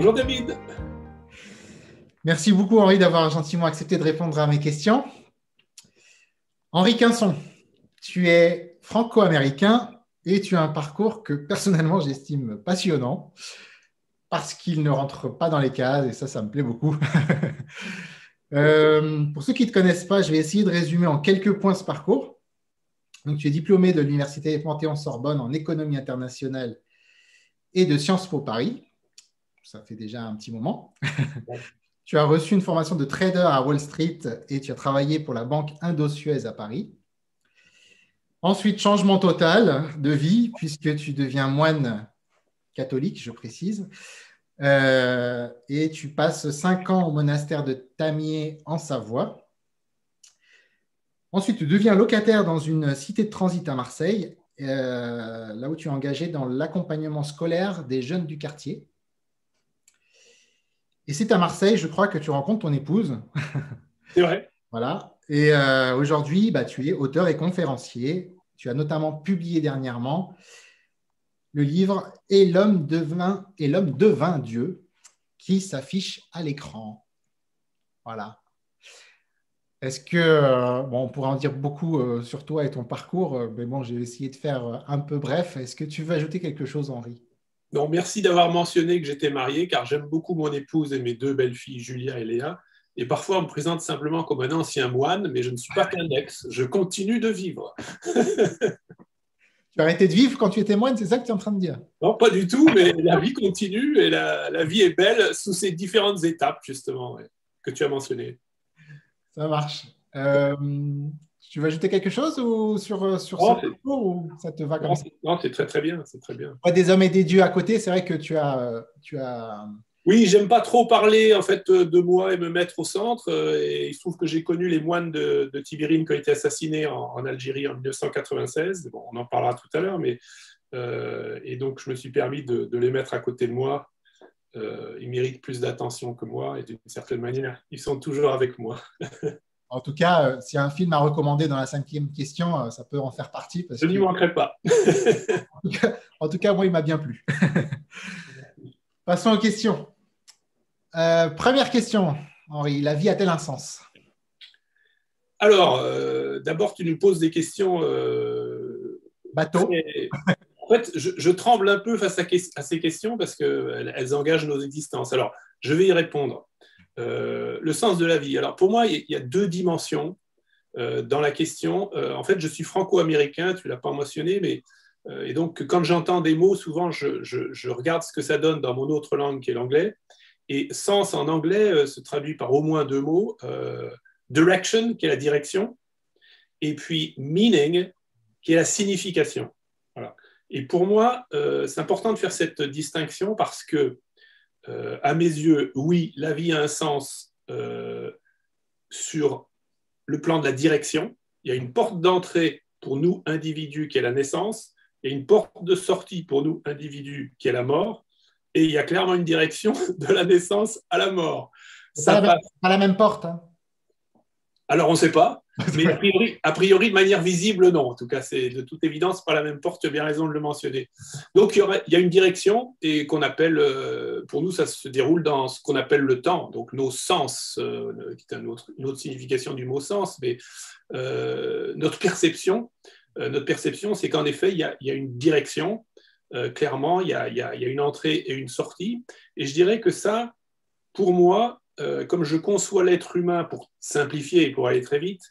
Bonjour David. Merci beaucoup Henri d'avoir gentiment accepté de répondre à mes questions. Henri Quinson, tu es franco-américain et tu as un parcours que personnellement j'estime passionnant parce qu'il ne rentre pas dans les cases et ça me plaît beaucoup. Pour ceux qui ne te connaissent pas, je vais essayer de résumer en quelques points ce parcours. Donc, tu es diplômé de l'Université Panthéon-Sorbonne en économie internationale et de Sciences Po Paris. Ça fait déjà un petit moment. Tu as reçu une formation de trader à Wall Street et tu as travaillé pour la banque Indo-Suez à Paris. Ensuite, changement total de vie puisque tu deviens moine catholique, je précise. Et tu passes 5 ans au monastère de Tamier en Savoie. Ensuite, tu deviens locataire dans une cité de transit à Marseille, là où tu es engagé dans l'accompagnement scolaire des jeunes du quartier. Et c'est à Marseille, je crois, que tu rencontres ton épouse. C'est vrai. Voilà. Et aujourd'hui, tu es auteur et conférencier. Tu as notamment publié dernièrement le livre « Et l'homme devint Dieu » qui s'affiche à l'écran. Voilà. Est-ce que, on pourrait en dire beaucoup sur toi et ton parcours, mais bon, j'ai essayé de faire un peu bref. Est-ce que tu veux ajouter quelque chose, Henri? Non, merci d'avoir mentionné que j'étais marié, car j'aime beaucoup mon épouse et mes 2 belles filles, Julia et Léa. Et parfois, on me présente simplement comme un ancien moine, mais je ne suis pas qu'un ex, je continue de vivre. Tu as arrêté de vivre quand tu étais moine, c'est ça que tu es en train de dire? Non, pas du tout, mais la vie continue et la vie est belle sous ces différentes étapes, justement, que tu as mentionnées. Ça marche. Tu veux ajouter quelque chose ou sur ce parcours ou ça te va comme ça? Non, c'est très très bien, c'est très bien. Des hommes et des dieux à côté, c'est vrai que tu as... Oui, j'aime pas trop parler en fait de moi et me mettre au centre. Et il se trouve que j'ai connu les moines de Tibérine qui ont été assassinés en Algérie en 1996. Bon, on en parlera tout à l'heure, mais et donc je me suis permis de les mettre à côté de moi. Ils méritent plus d'attention que moi et d'une certaine manière, ils sont toujours avec moi. En tout cas, s'il y a un film à recommander dans la 5e question, ça peut en faire partie. Je n'y manquerai pas. En tout cas, moi, il m'a bien plu. Passons aux questions. Première question, Henri. La vie a-t-elle un sens? Alors, d'abord, tu nous poses des questions... Bateau. En fait, je tremble un peu face à ces questions parce qu'elles engagent nos existences. Alors, je vais y répondre. Le sens de la vie. Alors, pour moi, il y a 2 dimensions dans la question. En fait, je suis franco-américain, tu ne l'as pas mentionné, mais et donc, quand j'entends des mots, souvent, je regarde ce que ça donne dans mon autre langue qui est l'anglais. Et sens en anglais se traduit par au moins 2 mots. Direction, qui est la direction, et puis meaning, qui est la signification. Voilà. Et pour moi, c'est important de faire cette distinction parce que, à mes yeux, oui, la vie a un sens sur le plan de la direction. Il y a une porte d'entrée pour nous, individus, qui est la naissance, et une porte de sortie pour nous, individus, qui est la mort, et il y a clairement une direction de la naissance à la mort. Ça passe pas la même porte. Hein. Alors, on ne sait pas, mais a priori, de manière visible, non. En tout cas, c'est de toute évidence pas la même porte, tu as bien raison de le mentionner. Donc, il y a une direction et qu'on appelle, pour nous, ça se déroule dans ce qu'on appelle le temps, donc nos sens, qui est une autre signification du mot sens, mais notre perception, c'est qu'en effet, il y a une direction, clairement, il y a une entrée et une sortie, et je dirais que ça, pour moi, comme je conçois l'être humain, pour simplifier et pour aller très vite,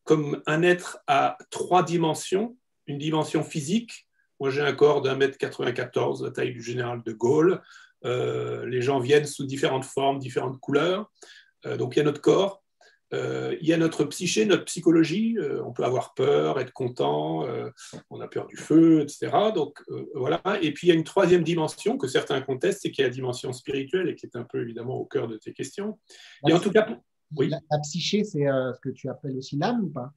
comme un être à 3 dimensions, une dimension physique. Moi, j'ai un corps d'1,94 m, la taille du général de Gaulle. Les gens viennent sous différentes formes, différentes couleurs. Donc, il y a notre corps. Il y a notre psyché, notre psychologie. On peut avoir peur, être content, on a peur du feu, etc. Donc, voilà. Et puis, il y a une 3e dimension que certains contestent, c'est qu'il y a la dimension spirituelle et qui est un peu, évidemment, au cœur de tes questions. Et en tout cas, oui. La psyché, c'est ce que tu appelles aussi l'âme ou pas?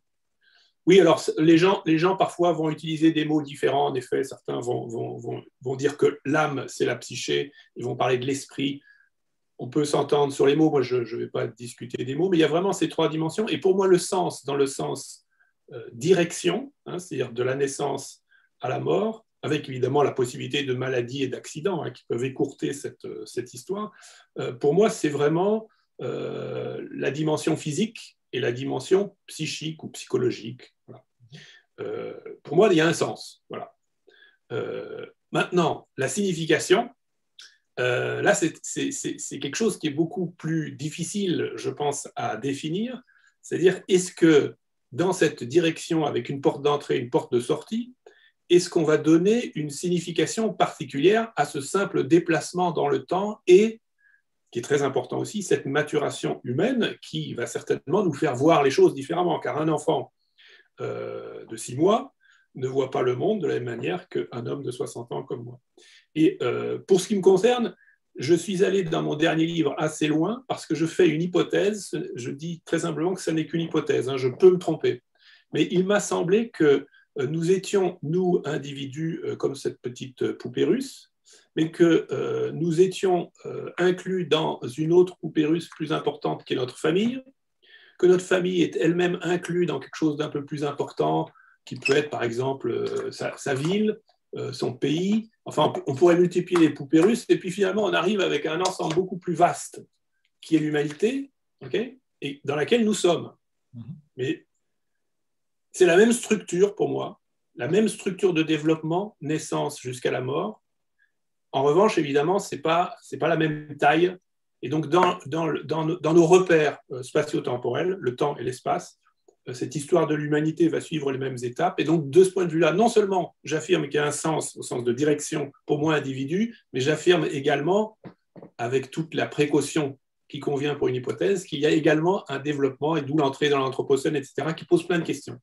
Oui, alors les gens parfois vont utiliser des mots différents. En effet, certains vont dire que l'âme, c'est la psyché. Ils vont parler de l'esprit. On peut s'entendre sur les mots, moi je ne vais pas discuter des mots, mais il y a vraiment ces 3 dimensions. Et pour moi, le sens, dans le sens direction, hein, c'est-à-dire de la naissance à la mort, avec évidemment la possibilité de maladies et d'accidents qui peuvent écourter cette histoire. Pour moi, c'est vraiment la dimension physique et la dimension psychique ou psychologique. Voilà. Pour moi, il y a un sens. Voilà. Maintenant, la signification, là, c'est quelque chose qui est beaucoup plus difficile, je pense, à définir. C'est-à-dire, est-ce que dans cette direction, avec une porte d'entrée, une porte de sortie, est-ce qu'on va donner une signification particulière à ce simple déplacement dans le temps et, qui est très important aussi, cette maturation humaine qui va certainement nous faire voir les choses différemment, car un enfant de 6 mois ne voit pas le monde de la même manière qu'un homme de 60 ans comme moi. Et pour ce qui me concerne, je suis allé dans mon dernier livre assez loin parce que je fais une hypothèse, je dis très simplement que ce n'est qu'une hypothèse, je peux me tromper. Mais il m'a semblé que nous étions, nous, individus, comme cette petite poupée russe, mais que nous étions inclus dans une autre poupée russe plus importante qui est notre famille, que notre famille est elle-même inclue dans quelque chose d'un peu plus important, qui peut être par exemple sa ville, son pays. Enfin, on pourrait multiplier les poupées russes, et puis finalement on arrive avec un ensemble beaucoup plus vaste qui est l'humanité, okay, et dans laquelle nous sommes. Mais c'est la même structure pour moi, la même structure de développement, naissance jusqu'à la mort. En revanche, évidemment, c'est pas la même taille. Et donc, dans nos repères spatio-temporels, le temps et l'espace, cette histoire de l'humanité va suivre les mêmes étapes. Et donc, de ce point de vue-là, non seulement j'affirme qu'il y a un sens, au sens de direction pour moi individu, mais j'affirme également, avec toute la précaution qui convient pour une hypothèse, qu'il y a également un développement, et d'où l'entrée dans l'anthropocène, etc., qui pose plein de questions.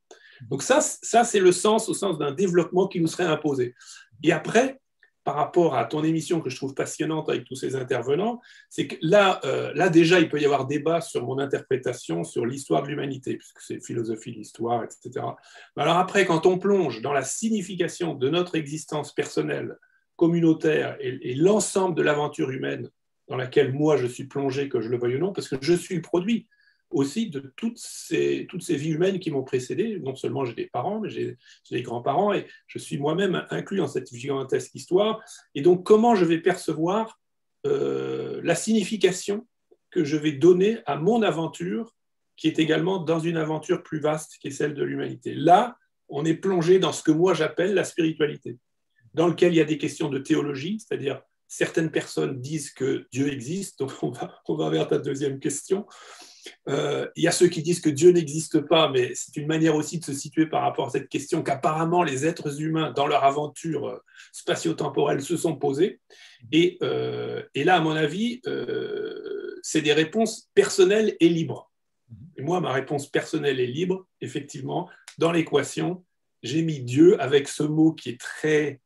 Donc ça c'est le sens, au sens d'un développement qui nous serait imposé. Et après, par rapport à ton émission que je trouve passionnante avec tous ces intervenants, c'est que là déjà, il peut y avoir débat sur mon interprétation sur l'histoire de l'humanité, puisque c'est philosophie de l'histoire, etc. Mais alors après, quand on plonge dans la signification de notre existence personnelle, communautaire, et l'ensemble de l'aventure humaine dans laquelle moi je suis plongé, que je le veuille ou non, parce que je suis le produit aussi de toutes ces vies humaines qui m'ont précédé. Non seulement j'ai des parents, mais j'ai des grands-parents, et je suis moi-même inclus dans cette gigantesque histoire. Et donc, comment je vais percevoir la signification que je vais donner à mon aventure, qui est également dans une aventure plus vaste, qui est celle de l'humanité. Là, on est plongé dans ce que moi j'appelle la spiritualité, dans lequel il y a des questions de théologie, c'est-à-dire certaines personnes disent que Dieu existe, donc on va vers ta deuxième question. Il y a ceux qui disent que Dieu n'existe pas, mais c'est une manière aussi de se situer par rapport à cette question qu'apparemment les êtres humains, dans leur aventure spatio-temporelle, se sont posés. Et là, à mon avis, c'est des réponses personnelles et libres. Et moi, ma réponse personnelle et libre, effectivement, dans l'équation, j'ai mis Dieu avec ce mot qui est très...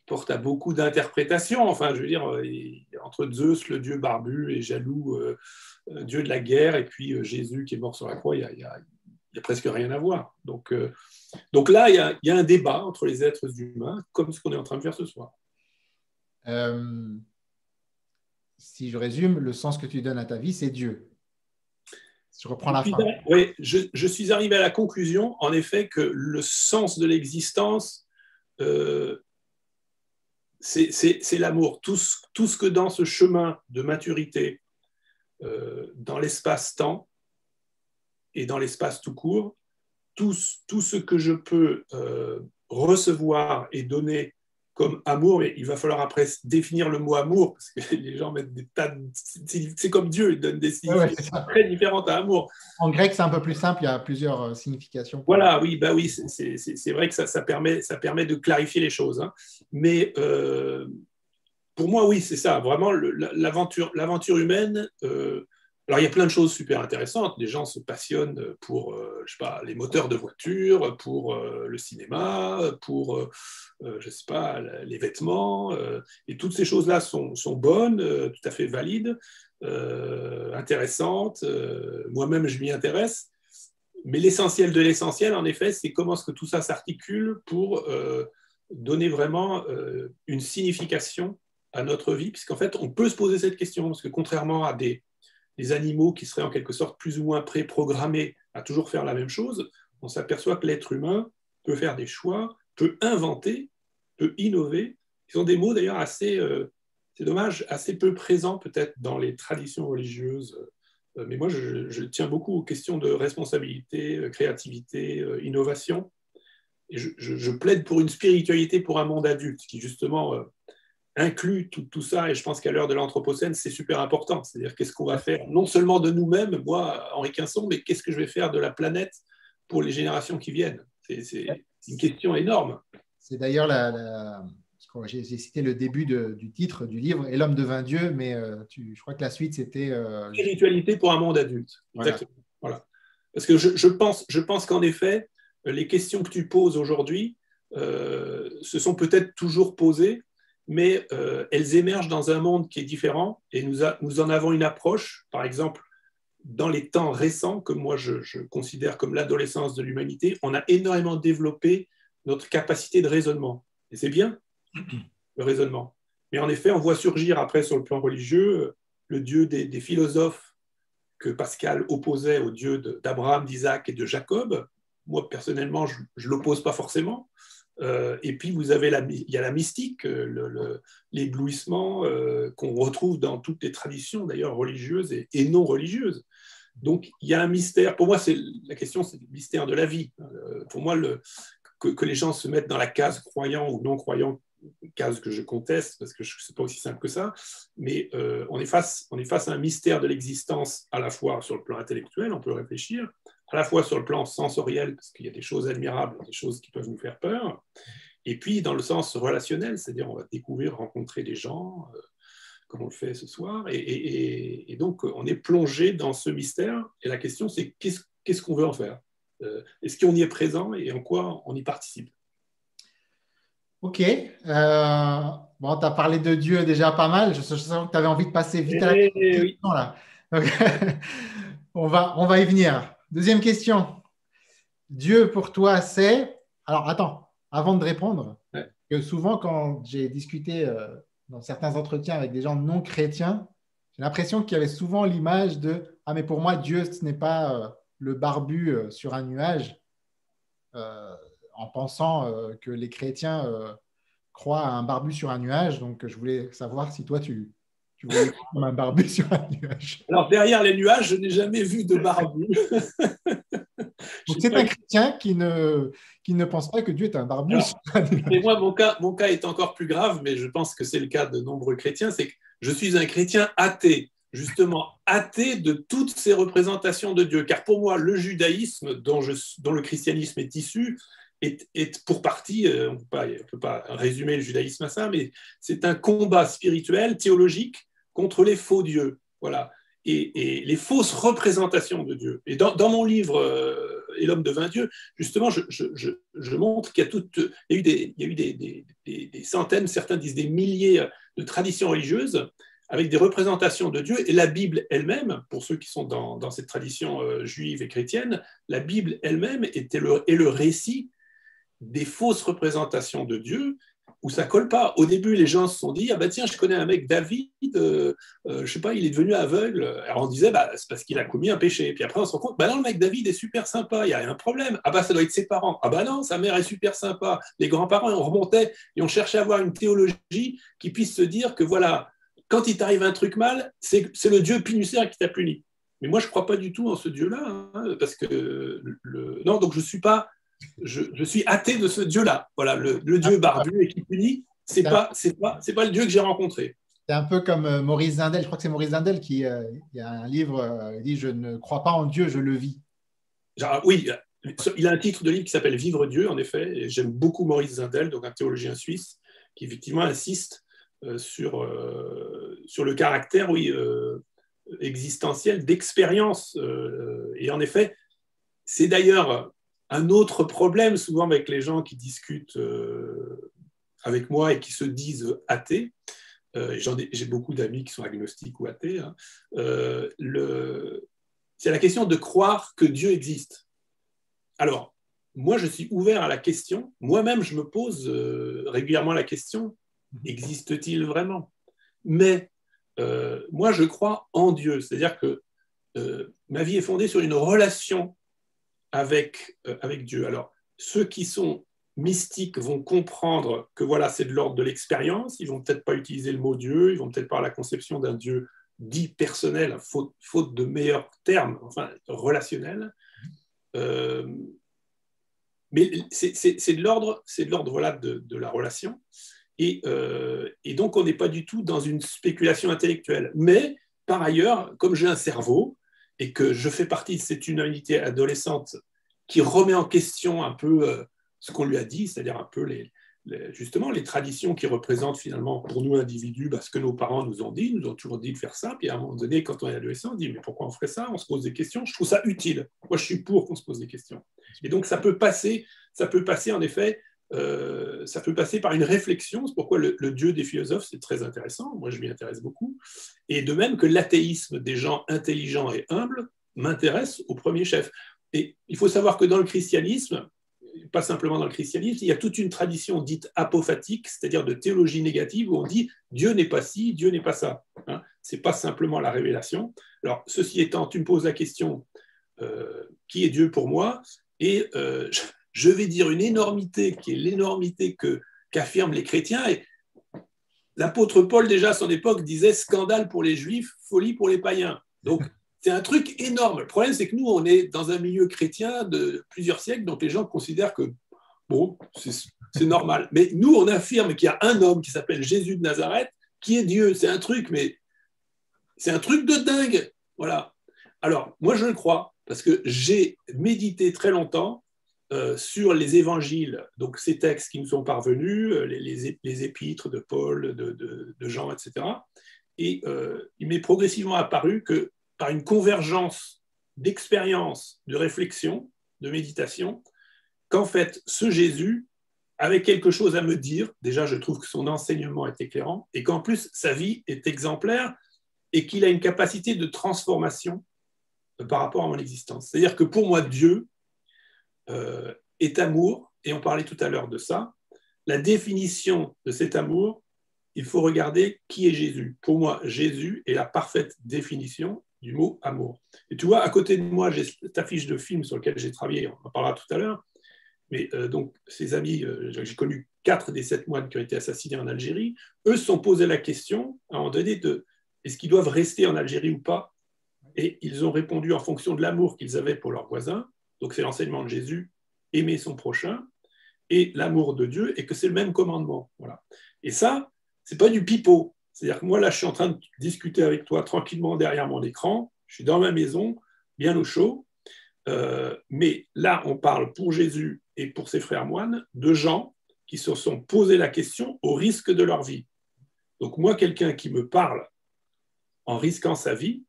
porte à beaucoup d'interprétations. Enfin, je veux dire, entre Zeus, le dieu barbu et jaloux, dieu de la guerre, et puis Jésus qui est mort sur la croix, il y a presque rien à voir. Donc là, il y a un débat entre les êtres humains, comme ce qu'on est en train de faire ce soir. Si je résume, le sens que tu donnes à ta vie, c'est Dieu. Je reprends la fin. Oui, je suis arrivé à la conclusion, en effet, que le sens de l'existence... c'est l'amour. Tout ce que dans ce chemin de maturité, dans l'espace-temps et dans l'espace tout court, tout ce que je peux recevoir et donner comme amour, mais il va falloir après définir le mot amour, parce que les gens mettent des tas de... C'est comme Dieu, il donne des significations très différentes à amour. En grec, c'est un peu plus simple, il y a plusieurs significations. Voilà, oui, bah oui, c'est vrai que ça permet de clarifier les choses. Hein. Mais pour moi, oui, c'est ça, vraiment l'aventure humaine. Alors, il y a plein de choses super intéressantes. Les gens se passionnent pour, je sais pas, les moteurs de voiture, pour le cinéma, pour, je sais pas, les vêtements. Et toutes ces choses-là sont bonnes, tout à fait valides, intéressantes. Moi-même, je m'y intéresse. Mais l'essentiel de l'essentiel, en effet, c'est comment est-ce que tout ça s'articule pour donner vraiment une signification à notre vie. Puisqu'en fait, on peut se poser cette question, parce que contrairement à des animaux qui seraient en quelque sorte plus ou moins préprogrammés à toujours faire la même chose, on s'aperçoit que l'être humain peut faire des choix, peut inventer peut innover. Ils sont des mots d'ailleurs assez, c'est dommage, assez peu présents peut-être dans les traditions religieuses. Mais moi, je tiens beaucoup aux questions de responsabilité, créativité, innovation. Et je plaide pour une spiritualité pour un monde adulte qui justement inclut tout ça. Et je pense qu'à l'heure de l'Anthropocène, c'est super important. C'est-à-dire qu'est-ce qu'on va faire, non seulement de nous-mêmes, moi, Henri Quinson, mais qu'est-ce que je vais faire de la planète pour les générations qui viennent. C'est une question énorme. C'est d'ailleurs j'ai cité le début du titre du livre, Et l'homme devint Dieu, mais je crois que la suite, c'était… Spiritualité pour un monde adulte. Voilà. Exactement. Voilà. Parce que je pense qu'en effet, les questions que tu poses aujourd'hui se sont peut-être toujours posées, mais elles émergent dans un monde qui est différent et nous en avons une approche, par exemple, dans les temps récents, que moi je considère comme l'adolescence de l'humanité, on a énormément développé notre capacité de raisonnement. Et c'est bien, le raisonnement. Mais en effet, on voit surgir après sur le plan religieux le Dieu des philosophes que Pascal opposait au Dieu d'Abraham, d'Isaac et de Jacob. Moi, personnellement, je ne l'oppose pas forcément. Et puis, il y a la mystique, l'éblouissement qu'on retrouve dans toutes les traditions, d'ailleurs religieuses et non religieuses. Donc, il y a un mystère. Pour moi, la question, c'est le mystère de la vie. Pour moi, que les gens se mettent dans la case croyant ou non croyant, case que je conteste, parce que ce n'est pas aussi simple que ça, mais on est face à un mystère de l'existence, à la fois sur le plan intellectuel, on peut réfléchir, à la fois sur le plan sensoriel, parce qu'il y a des choses admirables, des choses qui peuvent nous faire peur, et puis dans le sens relationnel, c'est-à-dire on va découvrir, rencontrer des gens, comme on le fait ce soir, et donc on est plongé dans ce mystère, et la question c'est qu'est-ce qu'on veut en faire? Est-ce qu'on y est présent et en quoi on y participe? Ok. Bon, tu as parlé de Dieu déjà pas mal. Je sens que tu avais envie de passer vite à la question, Oui. là. Donc, on va y venir. Deuxième question. Dieu pour toi, c'est… Alors, attends, avant de répondre, Ouais. que souvent, quand j'ai discuté dans certains entretiens avec des gens non chrétiens, j'ai l'impression qu'il y avait souvent l'image de « Ah, mais pour moi, Dieu, ce n'est pas le barbu sur un nuage ». En pensant que les chrétiens croient à un barbu sur un nuage. Donc, je voulais savoir si toi, tu voyais comme un barbu sur un nuage. Alors, derrière les nuages, je n'ai jamais vu de barbu. Donc, c'est un chrétien qui ne pense pas que Dieu est un barbu. Alors, sur un nuage. et moi, mon cas est encore plus grave, mais je pense que c'est le cas de nombreux chrétiens, c'est que je suis un chrétien athée, justement athée de toutes ces représentations de Dieu. Car pour moi, le judaïsme, dont le christianisme est issu, est pour partie, on ne peut pas résumer le judaïsme à ça, mais c'est un combat spirituel, théologique, contre les faux dieux. Voilà. Et les fausses représentations de Dieu. Et dans mon livre Et l'homme devint Dieu, justement, je montre qu'il y a eu des centaines, certains disent des milliers de traditions religieuses avec des représentations de Dieu. Et la Bible elle-même, pour ceux qui sont dans cette tradition juive et chrétienne, la Bible elle-même est le récit des fausses représentations de Dieu où ça colle pas. Au début, les gens se sont dit, ah bah tiens, je connais un mec, David, je sais pas, il est devenu aveugle. Alors on disait, bah c'est parce qu'il a commis un péché. Puis après on se rend compte, bah non, le mec David est super sympa, il y a un problème. Ah bah ça doit être ses parents. Ah bah non, sa mère est super sympa. Les grands-parents, on remontait et on cherchait à avoir une théologie qui puisse se dire que voilà, quand il t'arrive un truc mal, c'est le Dieu pinusaire qui t'a puni. Mais moi, je crois pas du tout en ce Dieu-là, hein, parce que non, donc je suis athée de ce Dieu-là. Voilà, le Dieu barbu et qui punit, c'est pas le Dieu que j'ai rencontré. C'est un peu comme Maurice Zindel. Je crois que c'est Maurice Zindel qui il y a un livre, il dit « Je ne crois pas en Dieu, je le vis ». Genre, oui, il a un titre de livre qui s'appelle « Vivre Dieu », en effet. Et j'aime beaucoup Maurice Zindel, donc un théologien suisse, qui effectivement insiste sur le caractère, oui, existentiel d'expérience. Et en effet, c'est d'ailleurs un autre problème souvent avec les gens qui discutent avec moi et qui se disent athées. J'ai beaucoup d'amis qui sont agnostiques ou athées. Hein. C'est la question de croire que Dieu existe. Alors, moi, je suis ouvert à la question. Moi-même, je me pose régulièrement la question, existe-t-il vraiment? Mais moi, je crois en Dieu. C'est-à-dire que ma vie est fondée sur une relation avec Dieu. Alors, ceux qui sont mystiques vont comprendre que voilà, c'est de l'ordre de l'expérience, ils vont peut-être pas utiliser le mot Dieu, ils vont peut-être pas avoir la conception d'un Dieu dit personnel, faute de meilleurs termes, enfin relationnel. Mais c'est de l'ordre voilà, de la relation. Et donc, on n'est pas du tout dans une spéculation intellectuelle. Mais, par ailleurs, comme j'ai un cerveau et que je fais partie de cette humanité adolescente qui remet en question un peu ce qu'on lui a dit, c'est-à-dire un peu justement les traditions qui représentent finalement pour nous individus ce que nos parents nous ont toujours dit de faire ça. Puis à un moment donné, quand on est adolescent, on dit mais pourquoi on ferait ça? On se pose des questions. Je trouve ça utile. Moi, je suis pour qu'on se pose des questions. Et donc, ça peut passer en effet. Ça peut passer par une réflexion, c'est pourquoi le Dieu des philosophes, c'est très intéressant, moi je m'y intéresse beaucoup, et de même que l'athéisme des gens intelligents et humbles m'intéresse au premier chef. Et il faut savoir que dans le christianisme, pas simplement dans le christianisme, il y a toute une tradition dite apophatique, c'est-à-dire de théologie négative, où on dit Dieu n'est pas ci, Dieu n'est pas ça. Hein, c'est pas simplement la révélation. Alors, ceci étant, tu me poses la question, qui est Dieu pour moi? Et je vais dire une énormité qui est l'énormité qu'affirment les chrétiens. Et l'apôtre Paul, déjà à son époque, disait scandale pour les juifs, folie pour les païens. Donc, c'est un truc énorme. Le problème, c'est que nous, on est dans un milieu chrétien de plusieurs siècles, donc les gens considèrent que, bon, c'est normal. Mais nous, on affirme qu'il y a un homme qui s'appelle Jésus de Nazareth, qui est Dieu. C'est un truc, mais c'est un truc de dingue. Voilà. Alors, moi, je le crois, parce que j'ai médité très longtemps sur les évangiles, donc ces textes qui nous sont parvenus, les épîtres de Paul, de Jean, etc. Et il m'est progressivement apparu que par une convergence d'expérience, de réflexion, de méditation, qu'en fait, ce Jésus avait quelque chose à me dire. Déjà, je trouve que son enseignement est éclairant, et qu'en plus, sa vie est exemplaire, et qu'il a une capacité de transformation par rapport à mon existence. C'est-à-dire que pour moi, Dieu est amour, et on parlait tout à l'heure de ça. La définition de cet amour, il faut regarder qui est Jésus. Pour moi, Jésus est la parfaite définition du mot amour. Et tu vois, à côté de moi, j'ai cette affiche de film sur lequel j'ai travaillé, on en parlera tout à l'heure, mais donc ces amis, j'ai connu 4 des 7 moines qui ont été assassinés en Algérie, eux se sont posé la question, à un moment donné, est-ce qu'ils doivent rester en Algérie ou pas? Et ils ont répondu en fonction de l'amour qu'ils avaient pour leurs voisins. Donc c'est l'enseignement de Jésus, aimer son prochain, et l'amour de Dieu, et que c'est le même commandement. Voilà. Et ça, c'est pas du pipeau. C'est-à-dire que moi, là, je suis en train de discuter avec toi tranquillement derrière mon écran, je suis dans ma maison, bien au chaud, mais là, on parle pour Jésus et pour ses frères moines de gens qui se sont posés la question au risque de leur vie. Donc moi, quelqu'un qui me parle en risquant sa vie,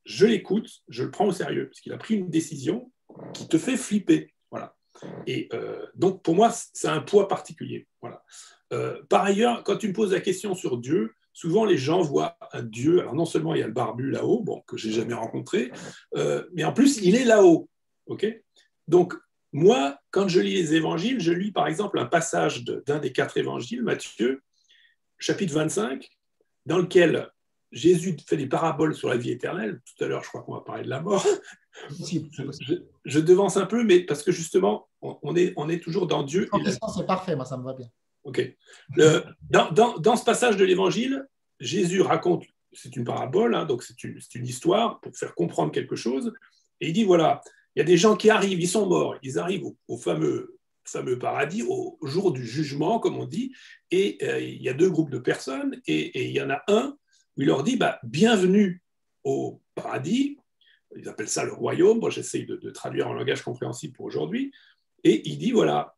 je l'écoute, je le prends au sérieux, parce qu'il a pris une décision qui te fait flipper. Voilà. Et donc, pour moi, c'est un poids particulier. Voilà. Par ailleurs, quand tu me poses la question sur Dieu, souvent les gens voient un Dieu. Alors, non seulement il y a le barbu là-haut, bon, que je n'ai jamais rencontré, mais en plus, il est là-haut. Okay, donc, moi, quand je lis les évangiles, je lis par exemple un passage d'un des 4 évangiles, Matthieu, chapitre 25, dans lequel Jésus fait des paraboles sur la vie éternelle. Tout à l'heure, je crois qu'on va parler de la mort. Je devance un peu, mais parce que justement, on est toujours dans Dieu. C'est parfait, moi, ça me va bien. Ok. Dans ce passage de l'Évangile, Jésus raconte, c'est une parabole, hein, donc c'est une histoire pour faire comprendre quelque chose. Et il dit, voilà, il y a des gens qui arrivent, ils sont morts, ils arrivent au fameux paradis, au jour du jugement, comme on dit, et il y a 2 groupes de personnes, et il y en a un où il leur dit, bienvenue au paradis. Ils appellent ça le royaume. Moi, j'essaye de traduire en langage compréhensible pour aujourd'hui. Et il dit, voilà,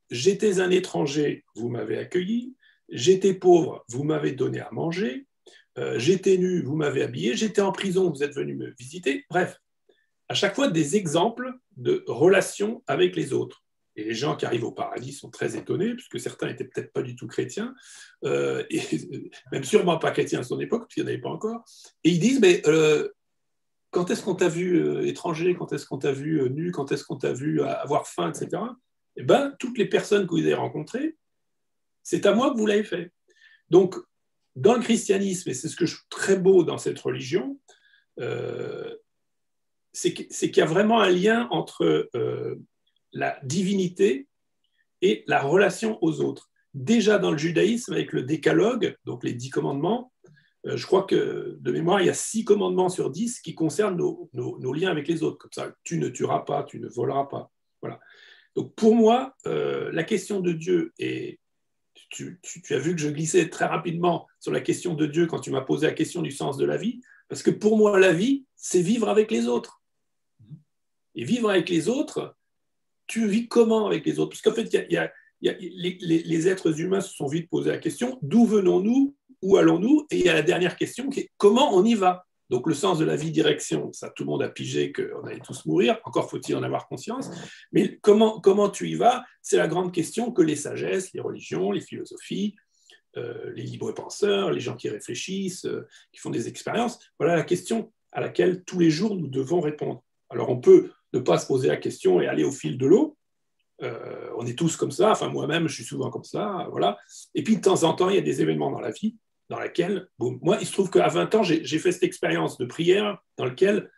j'étais un étranger, vous m'avez accueilli. J'étais pauvre, vous m'avez donné à manger. J'étais nu, vous m'avez habillé. J'étais en prison, vous êtes venu me visiter. Bref, à chaque fois, des exemples de relations avec les autres. Et les gens qui arrivent au paradis sont très étonnés, puisque certains n'étaient peut-être pas du tout chrétiens, et même sûrement pas chrétiens à son époque, puisqu'il n'y en avait pas encore. Et ils disent, mais quand est-ce qu'on t'a vu étranger, quand est-ce qu'on t'a vu nu, quand est-ce qu'on t'a vu avoir faim, etc. Eh bien, toutes les personnes que vous avez rencontrées, c'est à moi que vous l'avez fait. Donc, dans le christianisme, et c'est ce que je trouve très beau dans cette religion, c'est qu'il y a vraiment un lien entre la divinité et la relation aux autres. Déjà dans le judaïsme, avec le décalogue, donc les 10 commandements, je crois que de mémoire, il y a 6 commandements sur 10 qui concernent nos liens avec les autres. Comme ça, tu ne tueras pas, tu ne voleras pas. Voilà. Donc pour moi, la question de Dieu, et tu as vu que je glissais très rapidement sur la question de Dieu quand tu m'as posé la question du sens de la vie, parce que pour moi, la vie, c'est vivre avec les autres. Et vivre avec les autres, tu vis comment avec les autres? Parce qu'en fait, les êtres humains se sont vite posé la question, d'où venons-nous? Où allons-nous? Et il y a la dernière question qui est comment on y va? Donc le sens de la vie, direction, ça tout le monde a pigé qu'on allait tous mourir, encore faut-il en avoir conscience, mais comment tu y vas? C'est la grande question que les sagesses, les religions, les philosophies, les libres penseurs, les gens qui réfléchissent, qui font des expériences, voilà la question à laquelle tous les jours nous devons répondre. Alors on peut ne pas se poser la question et aller au fil de l'eau, on est tous comme ça, enfin moi-même je suis souvent comme ça, voilà. Et puis de temps en temps il y a des événements dans la vie dans laquelle, bon, moi il se trouve qu'à 20 ans j'ai fait cette expérience de prière dans laquelle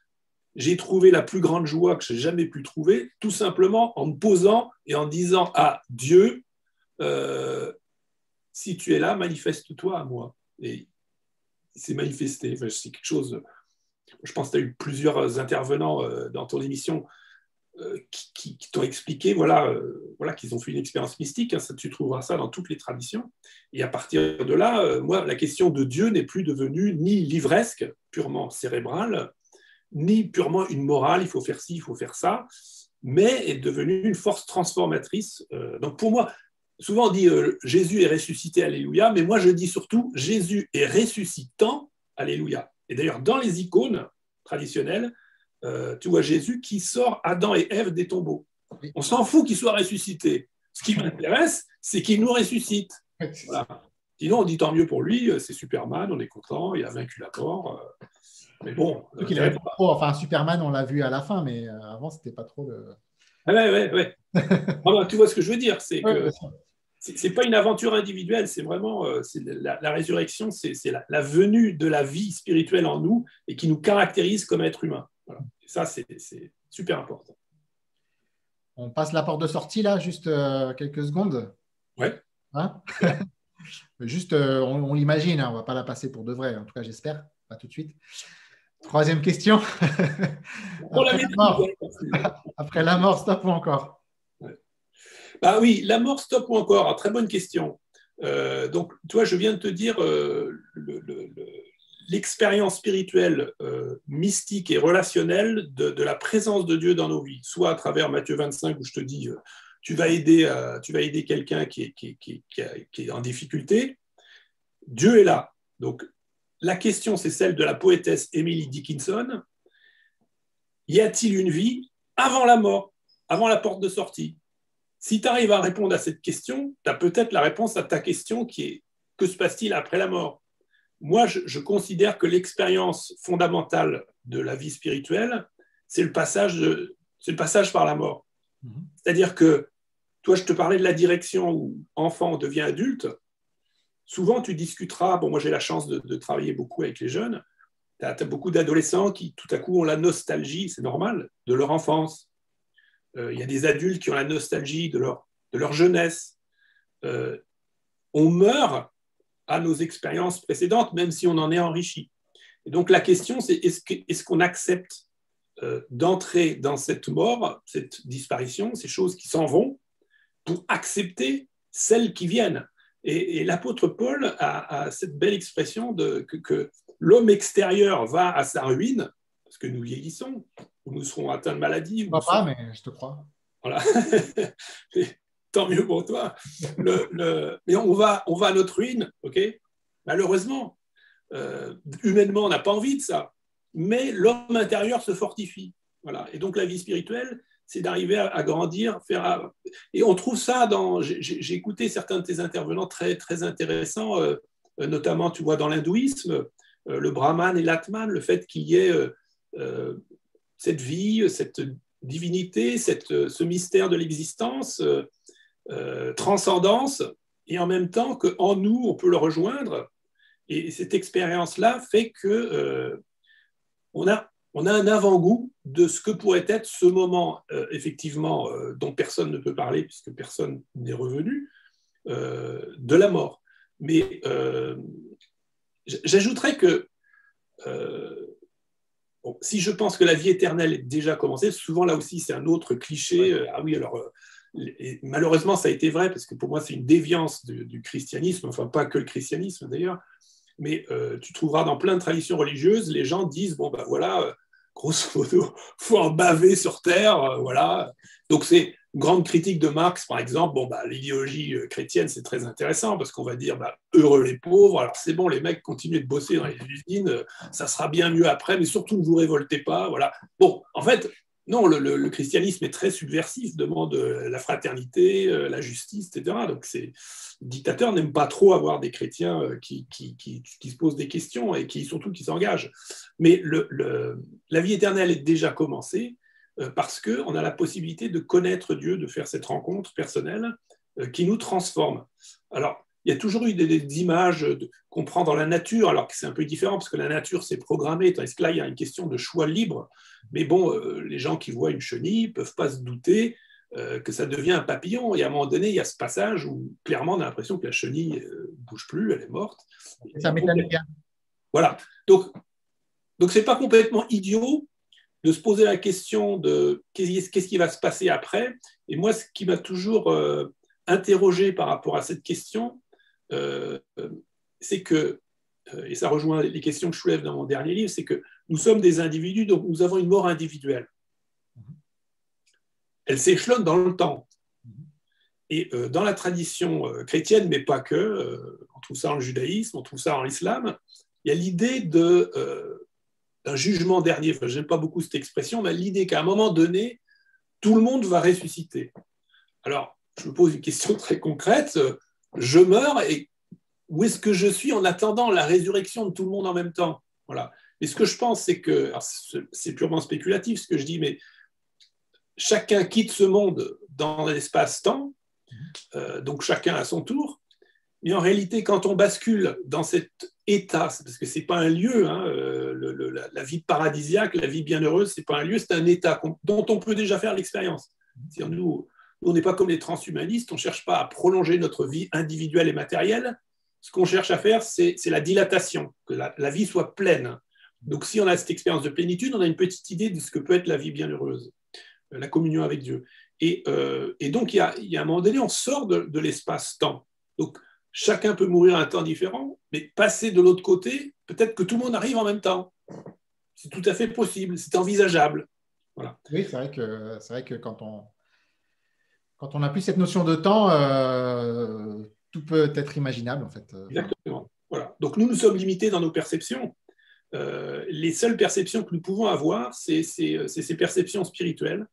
j'ai trouvé la plus grande joie que j'ai jamais pu trouver, tout simplement en me posant et en disant à Dieu, si tu es là, manifeste-toi à moi. Et il s'est manifesté, enfin, c'est quelque chose, je pense que tu as eu plusieurs intervenants dans ton émission qui t'ont expliqué voilà, qu'ils ont fait une expérience mystique. Hein, ça, tu trouveras ça dans toutes les traditions. Et à partir de là, moi, la question de Dieu n'est plus devenue ni livresque, purement cérébrale, ni purement une morale, il faut faire ci, il faut faire ça, mais est devenue une force transformatrice. Donc pour moi, souvent on dit Jésus est ressuscité, alléluia, mais moi je dis surtout Jésus est ressuscitant, alléluia. Et d'ailleurs, dans les icônes traditionnelles, tu vois Jésus qui sort Adam et Ève des tombeaux. On s'en fout qu'il soit ressuscité. Ce qui m'intéresse, c'est qu'il nous ressuscite. Voilà. Sinon, on dit tant mieux pour lui, c'est Superman, on est content, il a vaincu la mort. Mais bon. Enfin, Superman, on l'a vu à la fin, mais avant, c'était pas trop le. Ah ouais. Alors, tu vois ce que je veux dire, c'est que c'est pas une aventure individuelle, c'est vraiment la résurrection, c'est la venue de la vie spirituelle en nous et qui nous caractérise comme être humain. Voilà. Et ça, c'est super important. On passe la porte de sortie, là, juste quelques secondes. Ouais. Hein juste, on l'imagine, hein, on ne va pas la passer pour de vrai, en tout cas, j'espère, pas tout de suite. Troisième question. Après la mort, stop ou encore? Bah oui, la mort, stop ou encore? Très bonne question. Donc, tu vois, je viens de te dire l'expérience spirituelle, mystique et relationnelle de la présence de Dieu dans nos vies, soit à travers Matthieu 25 où je te dis tu vas aider quelqu'un qui est en difficulté. Dieu est là. Donc, la question, c'est celle de la poétesse Emily Dickinson. Y a-t-il une vie avant la mort, avant la porte de sortie? Si tu arrives à répondre à cette question, tu as peut-être la réponse à ta question qui est que se passe-t-il après la mort? Moi, je considère que l'expérience fondamentale de la vie spirituelle, c'est le passage par la mort. C'est-à-dire que, toi, je te parlais de la direction où enfant devient adulte. Souvent, tu discuteras, bon, moi j'ai la chance de travailler beaucoup avec les jeunes, tu as beaucoup d'adolescents qui, tout à coup, ont la nostalgie, c'est normal, de leur enfance. Il y a des adultes qui ont la nostalgie de leur jeunesse. On meurt à nos expériences précédentes, même si on en est enrichi. Et donc la question, c'est est-ce qu'on accepte d'entrer dans cette mort, cette disparition, ces choses qui s'en vont, pour accepter celles qui viennent? Et l'apôtre Paul a cette belle expression que l'homme extérieur va à sa ruine, parce que nous vieillissons, ou nous serons atteints de maladie. Pas, mais je te crois. Voilà. Tant mieux pour toi. Mais on va à notre ruine, ok? Malheureusement, humainement, on n'a pas envie de ça. Mais l'homme intérieur se fortifie. Voilà. Et donc la vie spirituelle, c'est d'arriver à grandir, et on trouve ça dans. J'ai écouté certains de tes intervenants très très intéressants, notamment, tu vois, dans l'hindouisme, le Brahman et l'Atman, le fait qu'il y ait cette vie, cette divinité, ce mystère de l'existence, transcendance, et en même temps qu'en nous, on peut le rejoindre. Et cette expérience-là fait que on on a un avant-goût de ce que pourrait être ce moment, effectivement, dont personne ne peut parler, puisque personne n'est revenu, de la mort. Mais j'ajouterais que bon, si je pense que la vie éternelle est déjà commencée, souvent là aussi c'est un autre cliché. Ah oui, alors et malheureusement ça a été vrai, parce que pour moi c'est une déviance du christianisme, enfin pas que le christianisme d'ailleurs, mais tu trouveras dans plein de traditions religieuses, les gens disent, bon ben voilà, grosso modo, il faut en baver sur terre, voilà. Donc c'est une grande critique de Marx, par exemple. Bon, bah, l'idéologie chrétienne, c'est très intéressant, parce qu'on va dire, bah, heureux les pauvres, alors c'est bon, les mecs, continuez de bosser dans les usines, ça sera bien mieux après, mais surtout ne vous révoltez pas, voilà. Bon, en fait, non, le christianisme est très subversif, demande la fraternité, la justice, etc. Donc les dictateurs n'aiment pas trop avoir des chrétiens qui se posent des questions et surtout qui s'engagent. Mais la vie éternelle est déjà commencée, parce qu'on a la possibilité de connaître Dieu, de faire cette rencontre personnelle qui nous transforme. Alors, il y a toujours eu des images qu'on prend dans la nature, alors que c'est un peu différent, parce que la nature, c'est programmé, tandis que là, il y a une question de choix libre. Mais bon, les gens qui voient une chenille ne peuvent pas se douter que ça devient un papillon. Et à un moment donné, il y a ce passage où, clairement, on a l'impression que la chenille ne bouge plus, elle est morte. Ça m'étonne bien. Voilà. Donc ce n'est pas complètement idiot de se poser la question de qu'est-ce qui va se passer après. Et moi, ce qui m'a toujours interrogé par rapport à cette question, c'est que, et ça rejoint les questions que je soulève dans mon dernier livre, c'est que nous sommes des individus, donc nous avons une mort individuelle. Elle s'échelonne dans le temps. Et dans la tradition chrétienne, mais pas que, on trouve ça en judaïsme, on trouve ça en islam, il y a l'idée d'un jugement dernier. Enfin, je n'aime pas beaucoup cette expression, mais l'idée qu'à un moment donné, tout le monde va ressusciter. Alors, je me pose une question très concrète. Je meurs et où est-ce que je suis en attendant la résurrection de tout le monde en même temps? Voilà. Et ce que je pense, c'est que, c'est purement spéculatif ce que je dis, mais chacun quitte ce monde dans l'espace-temps, donc chacun à son tour. Mais en réalité, quand on bascule dans cet état, parce que ce n'est pas un lieu, hein, la vie paradisiaque, la vie bienheureuse, ce n'est pas un lieu, c'est un état dont on peut déjà faire l'expérience. Nous, on n'est pas comme les transhumanistes, on ne cherche pas à prolonger notre vie individuelle et matérielle. Ce qu'on cherche à faire, c'est la dilatation, que la vie soit pleine. Donc si on a cette expérience de plénitude, on a une petite idée de ce que peut être la vie bienheureuse, la communion avec Dieu. Et donc, il y a un moment donné, on sort de l'espace-temps. Donc, chacun peut mourir à un temps différent, mais passer de l'autre côté, peut-être que tout le monde arrive en même temps. C'est tout à fait possible, c'est envisageable. Voilà. Oui, c'est vrai que quand on n'a plus cette notion de temps, tout peut être imaginable, en fait. Exactement. Voilà. Donc, nous sommes limités dans nos perceptions. Les seules perceptions que nous pouvons avoir, c'est ces perceptions spirituelles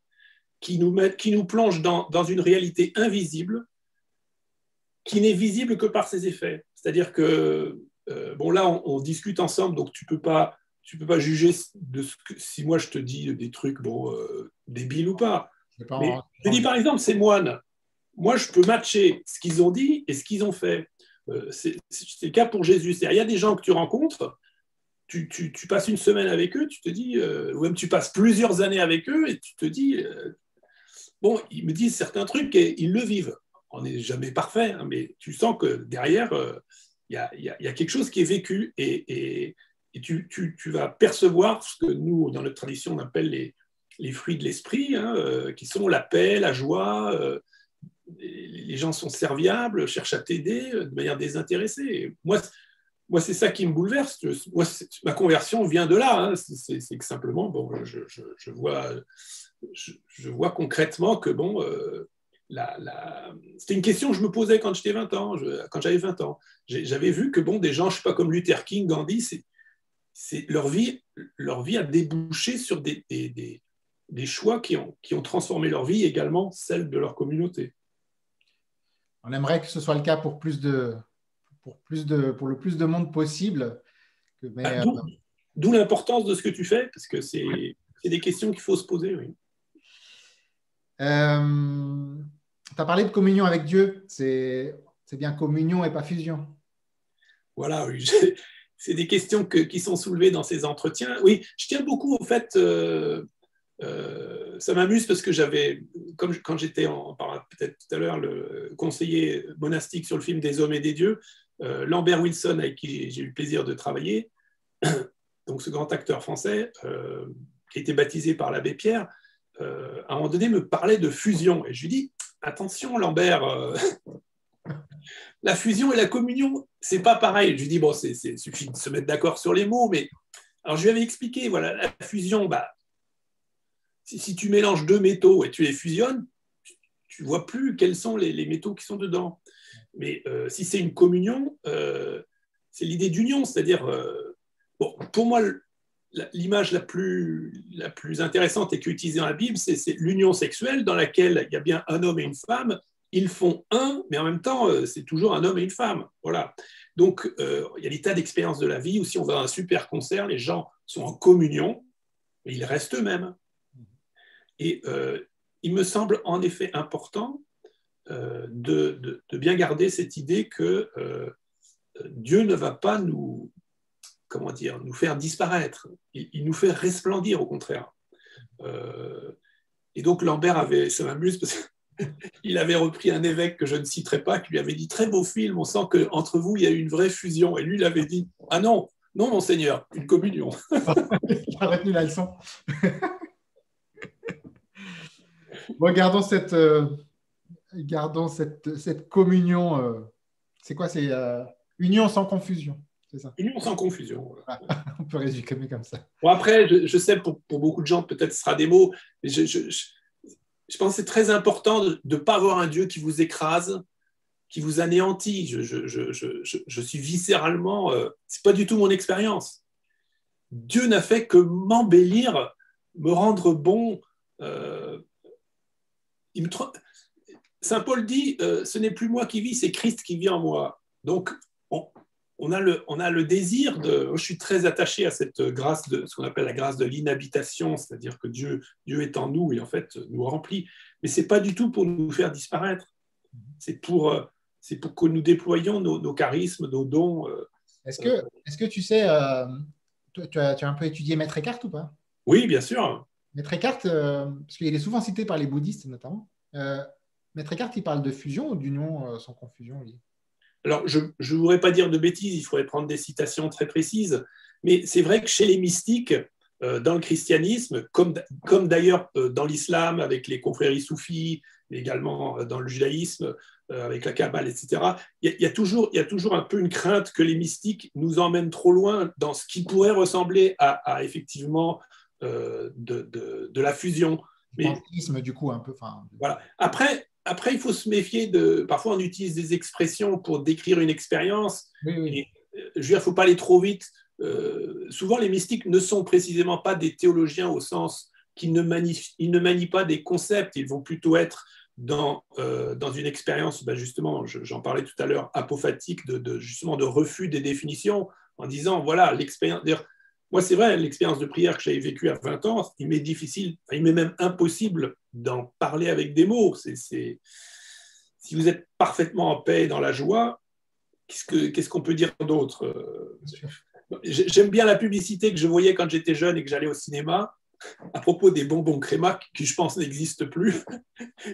qui nous plongent dans une réalité invisible, qui n'est visible que par ses effets. C'est-à-dire que, bon là, on discute ensemble, donc tu peux pas juger de si moi je te dis des trucs, bon, débiles ou pas. Mais je dis par exemple, ces moines, moi je peux matcher ce qu'ils ont dit et ce qu'ils ont fait. C'est le cas pour Jésus. Il y a des gens que tu rencontres, tu passes une semaine avec eux, tu te dis, ou même tu passes plusieurs années avec eux et tu te dis, bon, ils me disent certains trucs et ils le vivent. On n'est jamais parfait, hein, mais tu sens que derrière, il y a quelque chose qui est vécu et tu vas percevoir ce que nous, dans notre tradition, on appelle les fruits de l'esprit, hein, qui sont la paix, la joie. Les gens sont serviables, cherchent à t'aider de manière désintéressée. Et moi, c'est ça qui me bouleverse. Moi, ma conversion vient de là. Hein. C'est que simplement, bon, je vois concrètement que, bon, c'était une question que je me posais quand j'avais 20 ans. J'avais vu que, bon, des gens, je ne sais pas, comme Luther King, Gandhi, leur vie a débouché sur des choix qui ont transformé leur vie, également celle de leur communauté. On aimerait que ce soit le cas pour le plus de monde possible. D'où l'importance de ce que tu fais, parce que c'est des questions qu'il faut se poser. Oui. Tu as parlé de communion avec Dieu. C'est bien communion et pas fusion. Voilà, oui. c'est des questions qui sont soulevées dans ces entretiens. Oui, je tiens beaucoup au fait, ça m'amuse parce que comme quand j'étais, on parlera peut-être tout à l'heure, le conseiller monastique sur le film Des hommes et des dieux, Lambert Wilson, avec qui j'ai eu le plaisir de travailler, donc ce grand acteur français, qui a été baptisé par l'abbé Pierre, à un moment donné me parlait de fusion. Et je lui dis, attention Lambert, la fusion et la communion, c'est pas pareil. Je lui dis, bon, c'est suffit de se mettre d'accord sur les mots, mais alors je lui avais expliqué, voilà, la fusion, si tu mélanges deux métaux et tu les fusionnes, tu ne vois plus quels sont les métaux qui sont dedans. Mais si c'est une communion, c'est l'idée d'union, c'est-à-dire, bon, pour moi, l'image la plus intéressante et qui est utilisée dans la Bible, c'est l'union sexuelle dans laquelle il y a bien un homme et une femme. Ils font un, mais en même temps, c'est toujours un homme et une femme. Voilà. Donc, il y a des tas d'expériences de la vie où si on va à un super concert, les gens sont en communion, mais ils restent eux-mêmes. Et il me semble en effet important de bien garder cette idée que Dieu ne va pas nous faire disparaître. Il nous fait resplendir, au contraire. Et donc Lambert ça m'amuse parce qu'il avait repris un évêque que je ne citerai pas, qui lui avait dit, très beau film, on sent qu'entre vous, il y a eu une vraie fusion. Et lui, il avait dit, ah non, non, monseigneur, une communion. Il a retenu la leçon. Bon, gardons cette communion. C'est quoi? C'est union sans confusion. C'est ça. Union sans confusion. Ah, on peut résumer comme ça. Bon, après, je sais, pour beaucoup de gens, peut-être ce sera des mots, mais je pense que c'est très important de ne pas avoir un Dieu qui vous écrase, qui vous anéantit. Je suis viscéralement... ce n'est pas du tout mon expérience. Dieu n'a fait que m'embellir, me rendre bon. Saint Paul dit, ce n'est plus moi qui vis, c'est Christ qui vit en moi. Donc, on a le désir je suis très attaché à cette grâce ce qu'on appelle la grâce de l'inhabitation, c'est-à-dire que Dieu est en nous et en fait nous remplit. Mais ce n'est pas du tout pour nous faire disparaître. C'est pour que nous déployions nos charismes, nos dons. Est-ce que tu sais, tu as un peu étudié Maître Eckhart ou pas? Oui, bien sûr. Maître Eckhart, parce qu'il est souvent cité par les bouddhistes notamment, Maître Eckhart, il parle de fusion ou d'union sans confusion, lui? Alors, je ne voudrais pas dire de bêtises, il faudrait prendre des citations très précises, mais c'est vrai que chez les mystiques, dans le christianisme, comme d'ailleurs dans l'islam avec les confréries soufis, mais également dans le judaïsme avec la Kabbale, etc., il y a toujours un peu une crainte que les mystiques nous emmènent trop loin dans ce qui pourrait ressembler à effectivement de la fusion. Mais, du coup, un peu. Voilà. Après, il faut se méfier parfois, on utilise des expressions pour décrire une expérience. Oui. Et, je veux dire, il ne faut pas aller trop vite. Souvent, les mystiques ne sont précisément pas des théologiens au sens qu'ils ne manient pas des concepts. Ils vont plutôt être dans une expérience, justement, j'en parlais tout à l'heure, apophatique, justement de refus des définitions, en disant, voilà, l'expérience. Moi, c'est vrai, l'expérience de prière que j'avais vécue à 20 ans, il m'est difficile, il m'est même impossible d'en parler avec des mots. Si vous êtes parfaitement en paix et dans la joie, qu'est-ce qu'on peut dire d'autre? J'aime bien la publicité que je voyais quand j'étais jeune et que j'allais au cinéma, à propos des bonbons créma, qui je pense n'existent plus.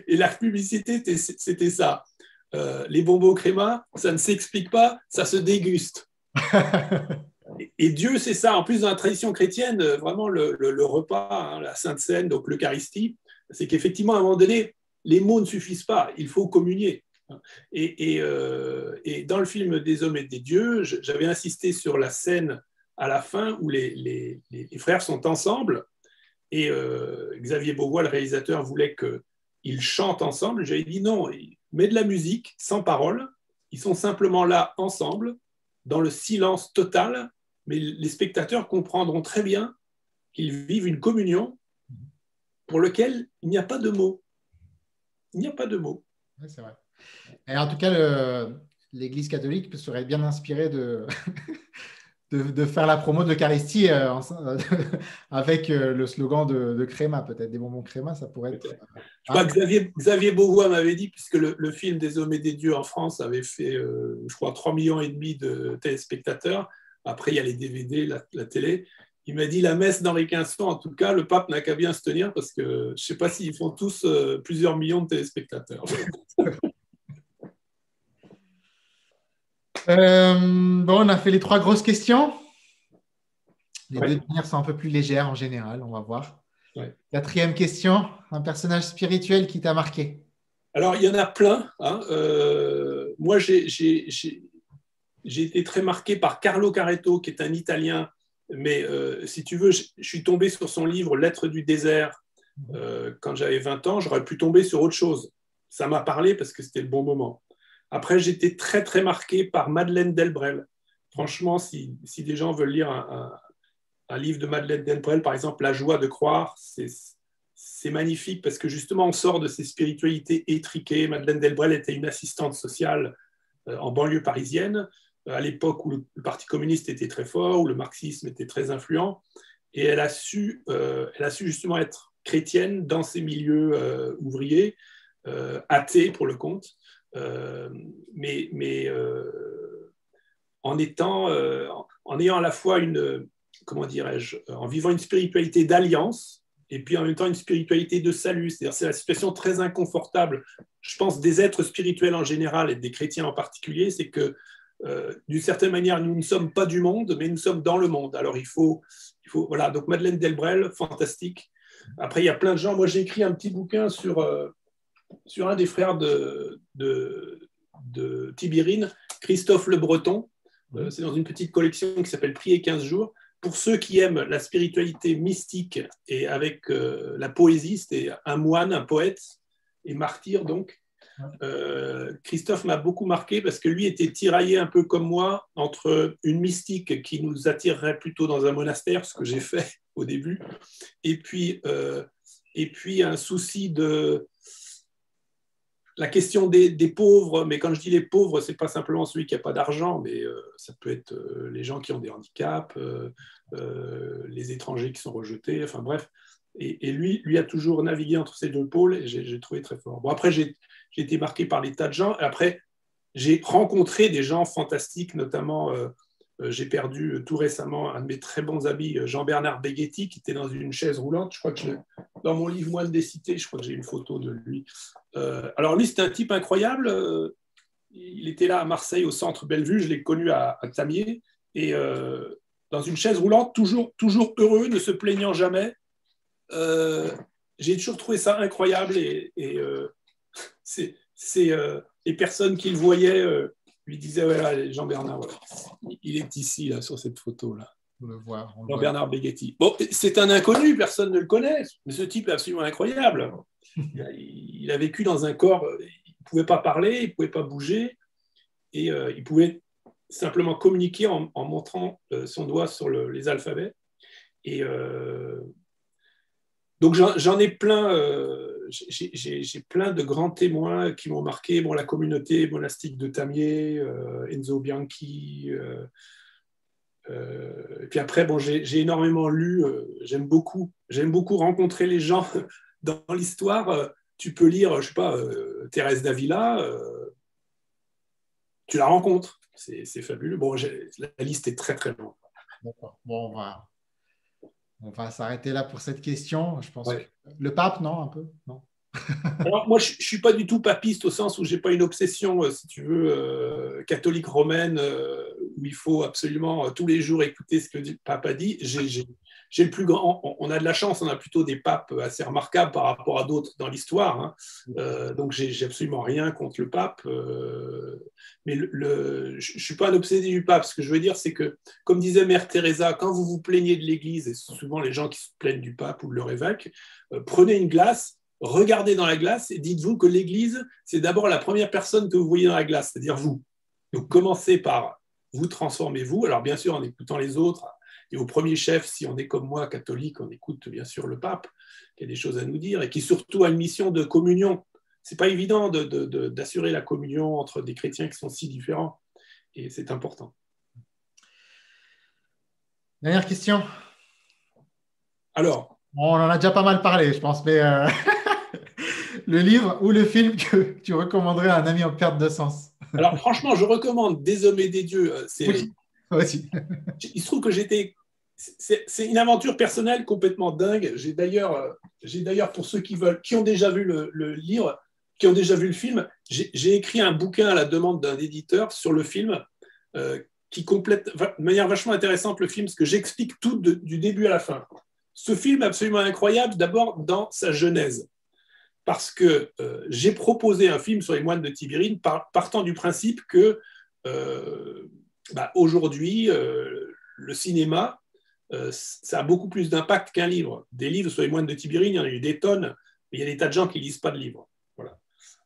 Et la publicité, c'était ça. Les bonbons créma, ça ne s'explique pas, ça se déguste. Et Dieu, c'est ça. En plus, dans la tradition chrétienne, vraiment, le repas, la Sainte Seine, donc l'Eucharistie, c'est qu'effectivement, à un moment donné, les mots ne suffisent pas. Il faut communier. Et dans le film Des hommes et des dieux, j'avais insisté sur la scène à la fin où les frères sont ensemble. Et Xavier Beauvois, le réalisateur, voulait qu'ils chantent ensemble. J'avais dit non, mets de la musique sans parole. Ils sont simplement là ensemble, dans le silence total. Mais les spectateurs comprendront très bien qu'ils vivent une communion pour laquelle il n'y a pas de mots. Il n'y a pas de mots. Oui, c'est vrai. Et en tout cas, l'Église catholique serait bien inspirée de faire la promo de l'Eucharistie avec le slogan de Créma, peut-être des bonbons Créma, ça pourrait être... Je crois que Xavier Beauvois m'avait dit, puisque le film Des hommes et des dieux en France avait fait, je crois, 3,5 millions de téléspectateurs, Après, il y a les DVD, la télé. Il m'a dit la messe d'Henri XV, en tout cas, le pape n'a qu'à bien se tenir parce que je ne sais pas s'ils font tous plusieurs millions de téléspectateurs. Bon, on a fait les 3 grosses questions. Les Ouais. 2 dernières sont un peu plus légères en général, on va voir. Ouais. 4e question, un personnage spirituel qui t'a marqué? Alors, il y en a plein. Hein. Moi, j'ai été très marqué par Carlo Caretto, qui est un Italien. Mais si tu veux, je suis tombé sur son livre Lettres du désert quand j'avais 20 ans. J'aurais pu tomber sur autre chose. Ça m'a parlé parce que c'était le bon moment. Après, j'étais très, très marqué par Madeleine Delbrel. Franchement, si des gens veulent lire un livre de Madeleine Delbrel, par exemple, La joie de croire, c'est magnifique parce que justement, on sort de ces spiritualités étriquées. Madeleine Delbrel était une assistante sociale en banlieue parisienne, à l'époque où le Parti communiste était très fort, où le marxisme était très influent. Et elle a su justement être chrétienne dans ces milieux ouvriers, athées pour le compte. Mais en ayant à la fois en vivant une spiritualité d'alliance et puis en même temps une spiritualité de salut. C'est-à-dire c'est la situation très inconfortable, je pense, des êtres spirituels en général et des chrétiens en particulier, c'est que d'une certaine manière, nous ne sommes pas du monde, mais nous sommes dans le monde. Alors il faut voilà. Donc Madeleine Delbrel, fantastique. Après, il y a plein de gens. Moi, j'ai écrit un petit bouquin sur un des frères de Tibirine, Christophe Le Breton. C'est dans une petite collection qui s'appelle Prier 15 jours. Pour ceux qui aiment la spiritualité mystique et avec la poésie, c'était un moine, un poète et martyr donc. Christophe m'a beaucoup marqué parce que lui était tiraillé un peu comme moi entre une mystique qui nous attirerait plutôt dans un monastère, ce que j'ai fait au début, et puis un souci de la question des pauvres. Mais quand je dis les pauvres, ce n'est pas simplement celui qui n'a pas d'argent, mais ça peut être les gens qui ont des handicaps, les étrangers qui sont rejetés, enfin bref. Et lui a toujours navigué entre ces 2 pôles et j'ai trouvé très fort. Bon, après, j'ai été marqué par les tas de gens. Après, j'ai rencontré des gens fantastiques, notamment, j'ai perdu tout récemment un de mes très bons amis, Jean-Bernard Beghetti, qui était dans une chaise roulante. Je crois que dans mon livre Moine des cités, je crois que j'ai une photo de lui. Alors lui, c'était un type incroyable. Il était là à Marseille, au centre Bellevue. Je l'ai connu à Tamier. Et dans une chaise roulante, toujours heureux, ne se plaignant jamais. J'ai toujours trouvé ça incroyable et les personnes qui le voyaient lui disaient voilà, Jean-Bernard, voilà, il est ici là, sur cette photo là. On le voit. Jean-Bernard Beghetti. Bon, c'est un inconnu, personne ne le connaît, mais ce type est absolument incroyable. Il a vécu dans un corps, il ne pouvait pas parler, il ne pouvait pas bouger et il pouvait simplement communiquer en montrant son doigt sur les alphabets. Et donc j'en ai plein, j'ai plein de grands témoins qui m'ont marqué. Bon, la communauté monastique de Tamier, Enzo Bianchi. Et puis après, bon, j'ai énormément lu. J'aime beaucoup rencontrer les gens dans l'histoire. Tu peux lire, je sais pas, Thérèse d'Avila. Tu la rencontres. C'est fabuleux. Bon, la liste est très très longue. D'accord. Bon, on va s'arrêter là pour cette question. Je pense Ouais. que le pape, non, un peu, non. Alors, moi, je ne suis pas du tout papiste au sens où je n'ai pas une obsession, si tu veux, catholique romaine, où il faut absolument tous les jours écouter ce que le pape a dit. J'ai le plus grand. On a de la chance, on a plutôt des papes assez remarquables par rapport à d'autres dans l'histoire. Hein. Donc, j'ai absolument rien contre le pape. Mais je ne suis pas un obsédé du pape. Ce que je veux dire, c'est que, comme disait Mère Teresa, quand vous vous plaignez de l'Église, et c'est souvent les gens qui se plaignent du pape ou de leur évêque, prenez une glace. Regardez dans la glace et dites-vous que l'Église, c'est d'abord la première personne que vous voyez dans la glace, c'est-à-dire vous. Donc, commencez par vous transformer vous. Alors, bien sûr, en écoutant les autres. Et au premier chef, si on est comme moi, catholique, on écoute bien sûr le pape, qui a des choses à nous dire et qui surtout a une mission de communion. Ce n'est pas évident d'assurer la communion entre des chrétiens qui sont si différents. Et c'est important. Dernière question. Alors, on en a déjà pas mal parlé, je pense, mais le livre ou le film que tu recommanderais à un ami en perte de sens? Alors franchement, je recommande Des hommes et des dieux. Oui. Aussi. Il se trouve que c'est une aventure personnelle complètement dingue. J'ai d'ailleurs pour ceux qui ont déjà vu le livre, qui ont déjà vu le film, j'ai écrit un bouquin à la demande d'un éditeur sur le film qui complète de manière vachement intéressante le film, parce que j'explique tout du début à la fin. Ce film est absolument incroyable, d'abord dans sa genèse, parce que j'ai proposé un film sur les moines de Tibérine partant du principe que aujourd'hui, le cinéma, ça a beaucoup plus d'impact qu'un livre. Des livres sur les moines de Tibérine, il y en a eu des tonnes, mais il y a des tas de gens qui ne lisent pas de livres. Voilà.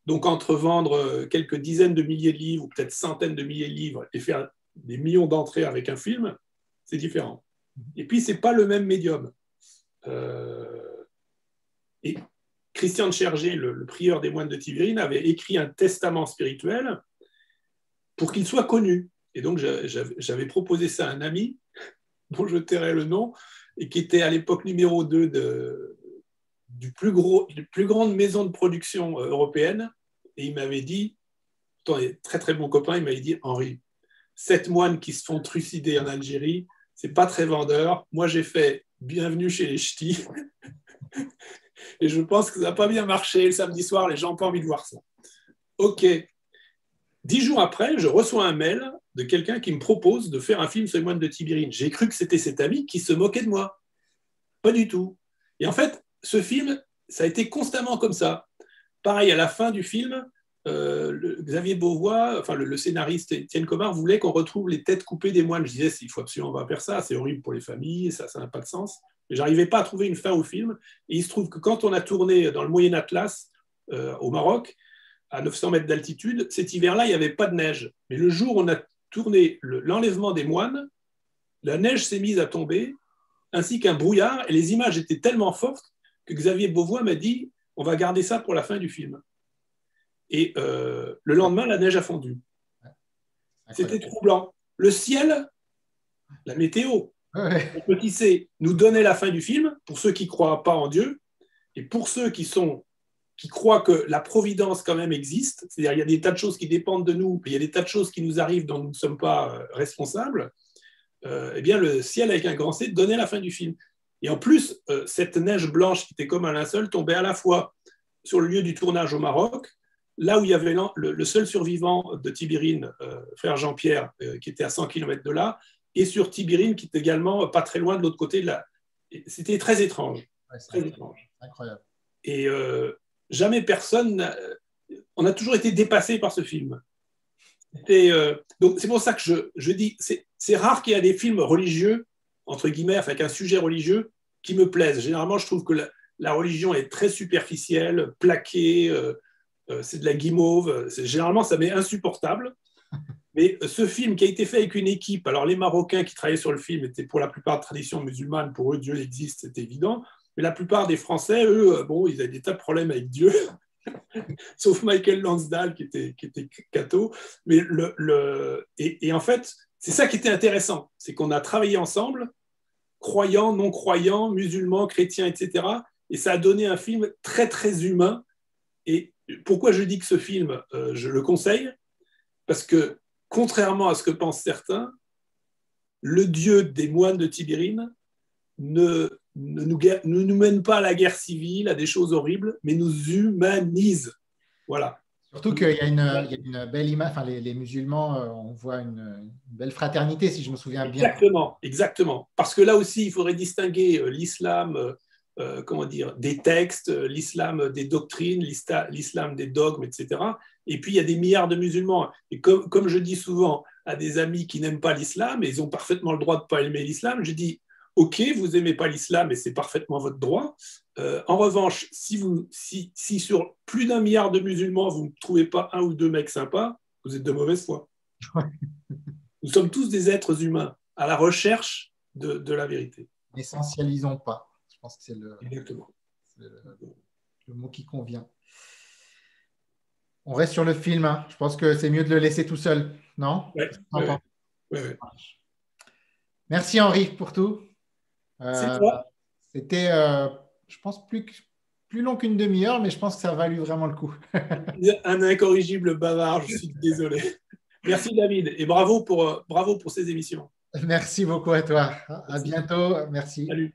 Donc, entre vendre quelques dizaines de milliers de livres, ou peut-être centaines de milliers de livres, et faire des millions d'entrées avec un film, c'est différent. Et puis, ce n'est pas le même médium. Et Christian de Chergé, le prieur des moines de Tibérine, avait écrit un testament spirituel pour qu'il soit connu. Et donc, j'avais proposé ça à un ami, dont je tairai le nom, et qui était à l'époque numéro 2 du plus grande maison de production européenne. Et il m'avait dit, pourtant, il est très très bon copain, il m'avait dit, Henri, 7 moines qui se font trucider en Algérie, c'est pas très vendeur. Moi, j'ai fait Bienvenue chez les Ch'tis. Et je pense que ça n'a pas bien marché. Le samedi soir, les gens n'ont pas envie de voir ça. OK. 10 jours après, je reçois un mail de quelqu'un qui me propose de faire un film sur les moines de Tibérine. J'ai cru que c'était cet ami qui se moquait de moi. Pas du tout. Et en fait, ce film, ça a été constamment comme ça. Pareil, à la fin du film, Xavier Beauvois, enfin le scénariste Étienne Comard, voulait qu'on retrouve les têtes coupées des moines. Je disais, il faut absolument pas faire ça, c'est horrible pour les familles, ça n'a pas de sens. Mais j'arrivais pas à trouver une fin au film. Et il se trouve que quand on a tourné dans le Moyen Atlas, au Maroc, à 900 mètres d'altitude, cet hiver-là, il n'y avait pas de neige. Mais le jour où on a tourné l'enlèvement des moines, la neige s'est mise à tomber, ainsi qu'un brouillard, et les images étaient tellement fortes que Xavier Beauvois m'a dit, on va garder ça pour la fin du film. Et le lendemain, la neige a fondu. C'était troublant. Le ciel, la météo, le petit C, nous donnait la fin du film, pour ceux qui ne croient pas en Dieu, et pour ceux qui croient que la providence quand même existe, c'est-à-dire il y a des tas de choses qui dépendent de nous, il y a des tas de choses qui nous arrivent dont nous ne sommes pas responsables, eh bien le ciel avec un grand C donnait la fin du film. Et en plus, cette neige blanche qui était comme un linceul tombait à la fois sur le lieu du tournage au Maroc, là où il y avait le seul survivant de Tibérine, frère Jean-Pierre, qui était à 100 km de là, et sur Tibérine, qui est également pas très loin de l'autre côté de là. C'était très étrange. Ouais, très étrange. Incroyable. Et jamais personne... On a toujours été dépassé par ce film. Donc c'est pour ça que je dis, c'est rare qu'il y ait des films religieux, entre guillemets, avec un sujet religieux, qui me plaisent. Généralement, je trouve que la religion est très superficielle, plaquée, c'est de la guimauve. Généralement, ça m'est insupportable. Mais ce film qui a été fait avec une équipe, alors les Marocains qui travaillaient sur le film étaient pour la plupart de tradition musulmane, pour eux, Dieu existe, c'est évident. Mais la plupart des Français, eux, ils avaient des tas de problèmes avec Dieu. Sauf Michael Lansdale qui était catho. Mais et en fait, c'est ça qui était intéressant, c'est qu'on a travaillé ensemble, croyants, non-croyants, musulmans, chrétiens, etc. Et ça a donné un film très, très humain. Et pourquoi je dis que ce film, je le conseille? Parce que, contrairement à ce que pensent certains, le Dieu des moines de Tibérine ne nous mène pas à la guerre civile, à des choses horribles, mais nous humanise. Voilà. Surtout qu'il y a une belle image, enfin, les musulmans, on voit une belle fraternité, si je me souviens bien. Exactement, exactement. Parce que là aussi, il faudrait distinguer l'islam, des textes, l'islam des doctrines, l'islam des dogmes, etc. Et puis, il y a des milliards de musulmans. Et comme je dis souvent à des amis qui n'aiment pas l'islam, et ils ont parfaitement le droit de ne pas aimer l'islam, je dis, OK, vous n'aimez pas l'islam et c'est parfaitement votre droit. En revanche, si sur plus d'1 milliard de musulmans, vous ne trouvez pas un ou deux mecs sympas, vous êtes de mauvaise foi. Nous sommes tous des êtres humains à la recherche de la vérité. N'essentialisons pas. Je pense que c'est Exactement. Le mot qui convient. On reste sur le film. Hein. Je pense que c'est mieux de le laisser tout seul, non? Ouais. Merci Henri pour tout. C'est toi. C'était, je pense, plus long qu'une demi-heure, mais je pense que ça a valu vraiment le coup. Un incorrigible bavard, je suis désolé. Merci David et bravo pour ces émissions. Merci beaucoup à toi. À bientôt. Merci. Salut.